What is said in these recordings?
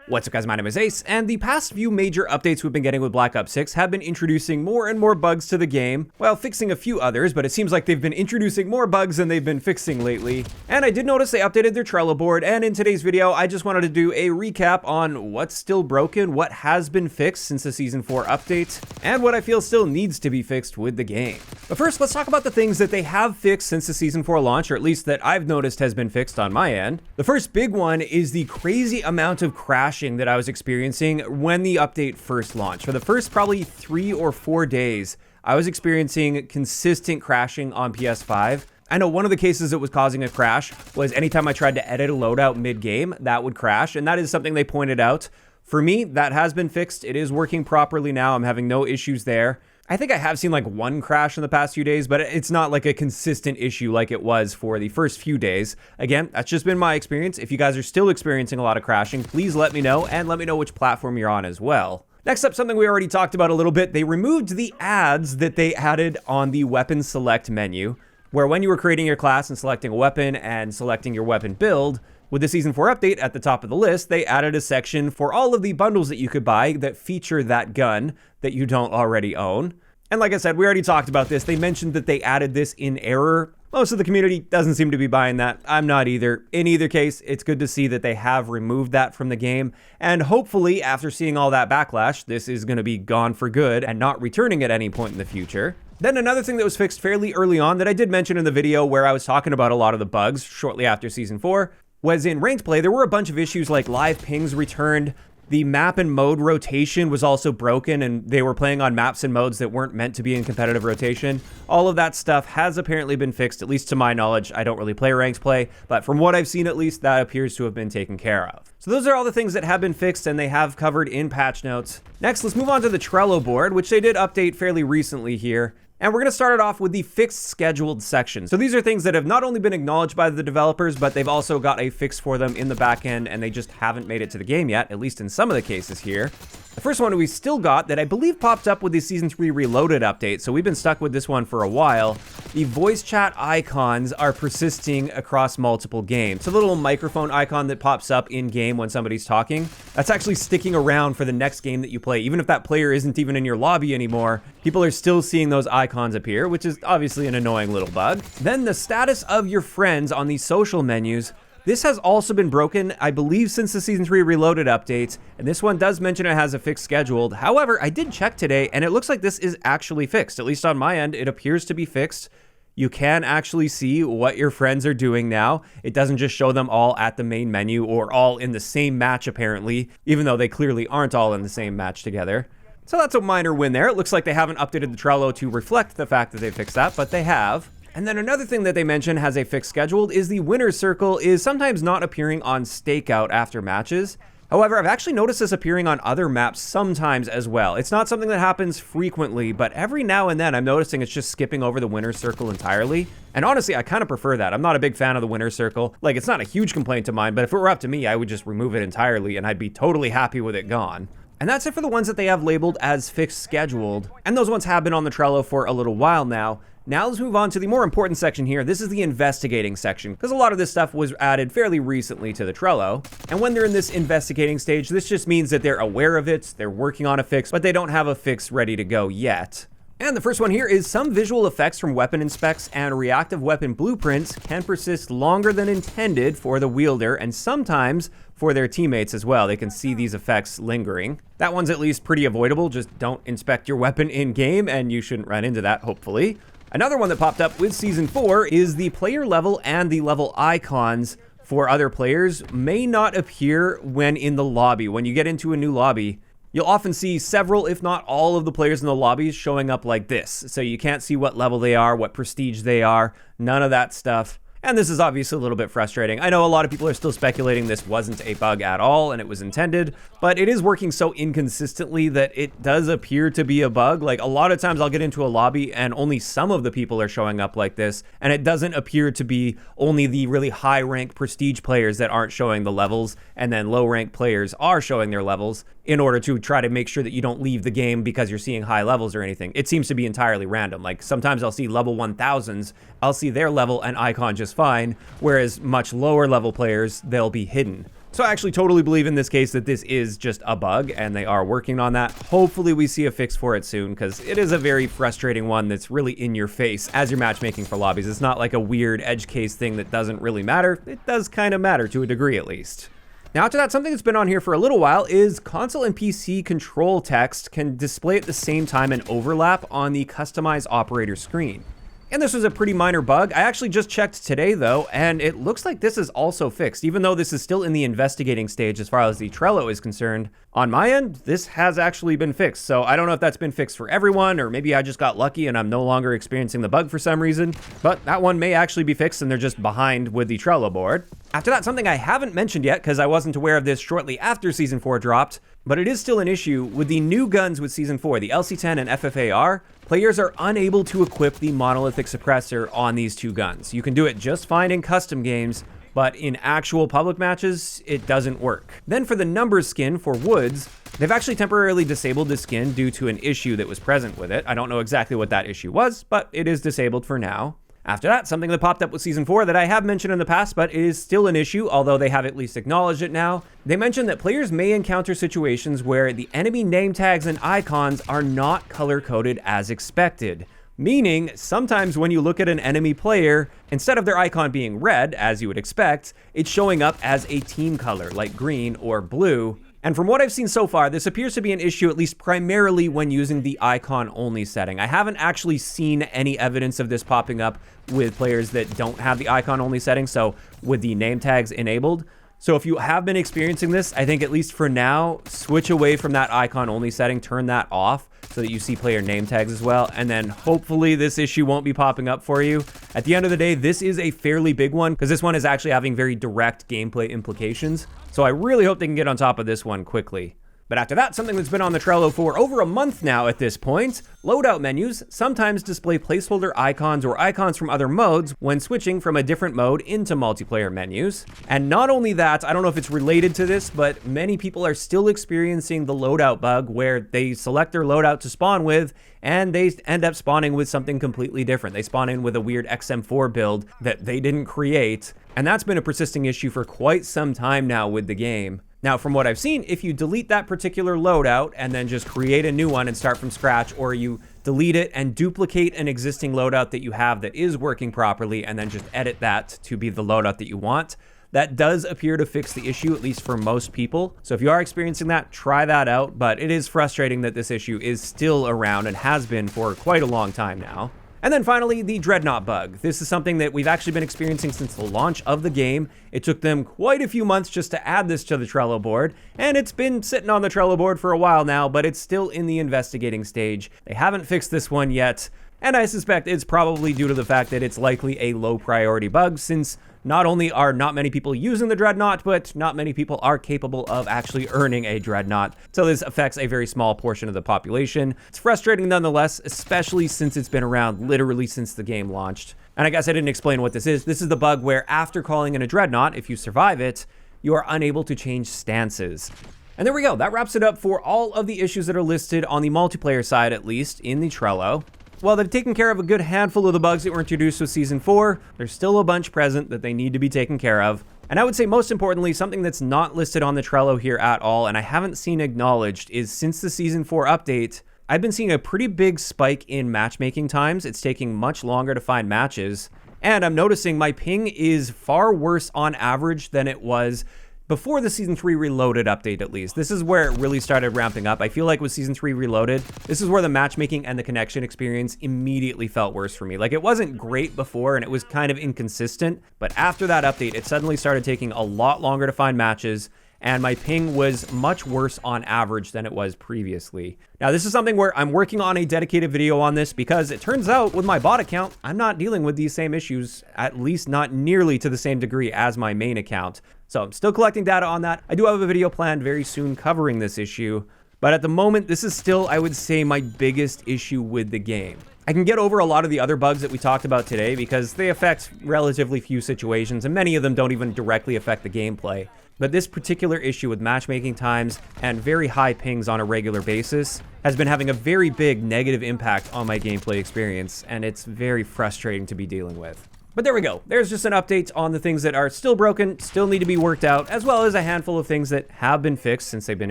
What's up guys, my name is Ace, and the past few major updates we've been getting with Black Ops 6 have been introducing more and more bugs to the game, while fixing a few others, but it seems like they've been introducing more bugs than they've been fixing lately. And I did notice they updated their Trello board, and in today's video, I just wanted to do a recap on what's still broken, what has been fixed since the Season 4 update, and what I feel still needs to be fixed with the game. But first, let's talk about the things that they have fixed since the Season 4 launch, or at least that I've noticed has been fixed on my end. The first big one is the crazy amount of crashing that I was experiencing when the update first launched. For the first probably 3 or 4 days, I was experiencing consistent crashing on PS5. I know one of the cases that was causing a crash was anytime I tried to edit a loadout mid-game, that would crash, and that is something they pointed out. For me, that has been fixed. It is working properly now. I'm having no issues there. I think I have seen like one crash in the past few days, but it's not like a consistent issue like it was for the first few days. Again, that's just been my experience. If you guys are still experiencing a lot of crashing, please let me know, and let me know which platform you're on as well. Next up, something we already talked about a little bit, they removed the ads that they added on the weapon select menu, where when you were creating your class and selecting a weapon and selecting your weapon build, with the Season 4 update at the top of the list, they added a section for all of the bundles that you could buy that feature that gun that you don't already own. And like I said, we already talked about this. They mentioned that they added this in error. Most of the community doesn't seem to be buying that. I'm not either. In either case, it's good to see that they have removed that from the game. And hopefully, after seeing all that backlash, this is going to be gone for good and not returning at any point in the future. Then another thing that was fixed fairly early on that I did mention in the video where I was talking about a lot of the bugs shortly after Season 4 was in ranked play. There were a bunch of issues like live pings returned. The map and mode rotation was also broken, and they were playing on maps and modes that weren't meant to be in competitive rotation. All of that stuff has apparently been fixed, at least to my knowledge. I don't really play ranked play, but from what I've seen at least, that appears to have been taken care of. So those are all the things that have been fixed and they have covered in patch notes. Next, let's move on to the Trello board, which they did update fairly recently here. And we're going to start it off with the fixed scheduled section. So these are things that have not only been acknowledged by the developers, but they've also got a fix for them in the back end, and they just haven't made it to the game yet, at least in some of the cases here. The first one we still got that I believe popped up with the Season 3 Reloaded update, so we've been stuck with this one for a while. The voice chat icons are persisting across multiple games. So the little microphone icon that pops up in-game when somebody's talking, that's actually sticking around for the next game that you play. Even if that player isn't even in your lobby anymore, people are still seeing those icons appear, which is obviously an annoying little bug. Then the status of your friends on the social menus. This has also been broken, I believe, since the Season 3 Reloaded updates, and this one does mention it has a fix scheduled. However, I did check today, and it looks like this is actually fixed. At least on my end, it appears to be fixed. You can actually see what your friends are doing now. It doesn't just show them all at the main menu or all in the same match, apparently, even though they clearly aren't all in the same match together. So that's a minor win there. It looks like they haven't updated the Trello to reflect the fact that they fixed that, but they have. And then another thing that they mentioned has a fix scheduled is the winner's circle is sometimes not appearing on stakeout after matches. However, I've actually noticed this appearing on other maps sometimes as well. It's not something that happens frequently, but every now and then I'm noticing it's just skipping over the winner's circle entirely. And honestly, I kind of prefer that. I'm not a big fan of the winner's circle. Like, it's not a huge complaint of mine, but if it were up to me, I would just remove it entirely and I'd be totally happy with it gone. And that's it for the ones that they have labeled as fixed scheduled. And those ones have been on the Trello for a little while now. Now let's move on to the more important section here. This is the investigating section, because a lot of this stuff was added fairly recently to the Trello. And when they're in this investigating stage, this just means that they're aware of it, they're working on a fix, but they don't have a fix ready to go yet. And the first one here is some visual effects from weapon inspects and reactive weapon blueprints can persist longer than intended for the wielder and sometimes for their teammates as well. They can see these effects lingering. That one's at least pretty avoidable. Just don't inspect your weapon in game and you shouldn't run into that, hopefully. Another one that popped up with Season 4 is the player level and the level icons for other players may not appear when in the lobby. When you get into a new lobby, you'll often see several, if not all of the players in the lobbies showing up like this. So you can't see what level they are, what prestige they are, none of that stuff. And this is obviously a little bit frustrating. I know a lot of people are still speculating this wasn't a bug at all and it was intended, but it is working so inconsistently that it does appear to be a bug. Like, a lot of times I'll get into a lobby and only some of the people are showing up like this, and it doesn't appear to be only the really high rank prestige players that aren't showing the levels, and then low rank players are showing their levels in order to try to make sure that you don't leave the game because you're seeing high levels or anything. It seems to be entirely random. Like, sometimes I'll see level 1000s, I'll see their level and icon just fine, whereas much lower level players, they'll be hidden. So I actually totally believe in this case that this is just a bug and they are working on that. Hopefully we see a fix for it soon, because it is a very frustrating one that's really in your face as you're matchmaking for lobbies. It's not like a weird edge case thing that doesn't really matter. It does kind of matter to a degree at least. Now after that, something that's been on here for a little while is console and PC control text can display at the same time and overlap on the customize operator screen. And this was a pretty minor bug. I actually just checked today though, and it looks like this is also fixed, even though this is still in the investigating stage as far as the Trello is concerned. On my end, this has actually been fixed. So I don't know if that's been fixed for everyone, or maybe I just got lucky and I'm no longer experiencing the bug for some reason, but that one may actually be fixed and they're just behind with the Trello board. After that, something I haven't mentioned yet because I wasn't aware of this shortly after Season 4 dropped, but it is still an issue with the new guns with Season 4, the LC-10 and FFAR. Players are unable to equip the monolithic suppressor on these two guns. You can do it just fine in custom games, but in actual public matches, it doesn't work. Then for the numbers skin for Woods, they've actually temporarily disabled the skin due to an issue that was present with it. I don't know exactly what that issue was, but it is disabled for now. After that, something that popped up with Season 4 that I have mentioned in the past, but it is still an issue, although they have at least acknowledged it now. They mentioned that players may encounter situations where the enemy name tags and icons are not color-coded as expected. Meaning, sometimes when you look at an enemy player, instead of their icon being red, as you would expect, it's showing up as a team color, like green or blue. And from what I've seen so far, this appears to be an issue at least primarily when using the icon only setting. I haven't actually seen any evidence of this popping up with players that don't have the icon only setting, so with the name tags enabled. So if you have been experiencing this, I think at least for now, switch away from that icon only setting, turn that off so that you see player name tags as well, and then hopefully this issue won't be popping up for you. At the end of the day, this is a fairly big one because this one is actually having very direct gameplay implications. So I really hope they can get on top of this one quickly. But after that, something that's been on the Trello for over a month now at this point, loadout menus sometimes display placeholder icons or icons from other modes when switching from a different mode into multiplayer menus. And not only that, I don't know if it's related to this, but many people are still experiencing the loadout bug where they select their loadout to spawn with and they end up spawning with something completely different. They spawn in with a weird XM4 build that they didn't create. And that's been a persisting issue for quite some time now with the game. Now, from what I've seen, if you delete that particular loadout and then just create a new one and start from scratch, or you delete it and duplicate an existing loadout that you have that is working properly and then just edit that to be the loadout that you want, that does appear to fix the issue, at least for most people. So if you are experiencing that, try that out, but it is frustrating that this issue is still around and has been for quite a long time now. And then finally, the Dreadnought bug. This is something that we've actually been experiencing since the launch of the game. It took them quite a few months just to add this to the Trello board, and it's been sitting on the Trello board for a while now, but it's still in the investigating stage. They haven't fixed this one yet, and I suspect it's probably due to the fact that it's likely a low priority bug, since not only are not many people using the Dreadnought, but not many people are capable of actually earning a Dreadnought. So this affects a very small portion of the population. It's frustrating nonetheless, especially since it's been around literally since the game launched. And I guess I didn't explain what this is. This is the bug where after calling in a Dreadnought, if you survive it, you are unable to change stances. And there we go. That wraps it up for all of the issues that are listed on the multiplayer side, at least in the Trello. While they've taken care of a good handful of the bugs that were introduced with Season 4, there's still a bunch present that they need to be taken care of. And I would say most importantly, something that's not listed on the Trello here at all, and I haven't seen acknowledged, is since the Season 4 update, I've been seeing a pretty big spike in matchmaking times. It's taking much longer to find matches. And I'm noticing my ping is far worse on average than it was before the Season 3 Reloaded update, at least. This is where it really started ramping up. I feel like with Season 3 Reloaded, this is where the matchmaking and the connection experience immediately felt worse for me. Like, it wasn't great before, and it was kind of inconsistent, but after that update, it suddenly started taking a lot longer to find matches, and my ping was much worse on average than it was previously. Now, this is something where I'm working on a dedicated video on this because it turns out with my bot account, I'm not dealing with these same issues, at least not nearly to the same degree as my main account. So I'm still collecting data on that. I do have a video planned very soon covering this issue, but at the moment, this is still, I would say, my biggest issue with the game. I can get over a lot of the other bugs that we talked about today because they affect relatively few situations, and many of them don't even directly affect the gameplay. But this particular issue with matchmaking times and very high pings on a regular basis has been having a very big negative impact on my gameplay experience, and it's very frustrating to be dealing with. But there we go. There's just an update on the things that are still broken, still need to be worked out, as well as a handful of things that have been fixed since they've been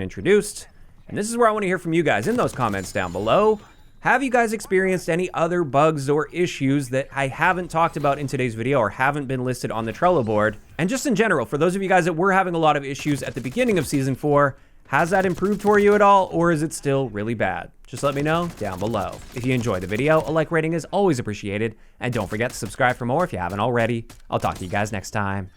introduced. And this is where I want to hear from you guys in those comments down below. Have you guys experienced any other bugs or issues that I haven't talked about in today's video or haven't been listed on the Trello board? And just in general, for those of you guys that were having a lot of issues at the beginning of Season 4, has that improved for you at all, or is it still really bad? Just let me know down below. If you enjoyed the video, a like rating is always appreciated, and don't forget to subscribe for more if you haven't already. I'll talk to you guys next time.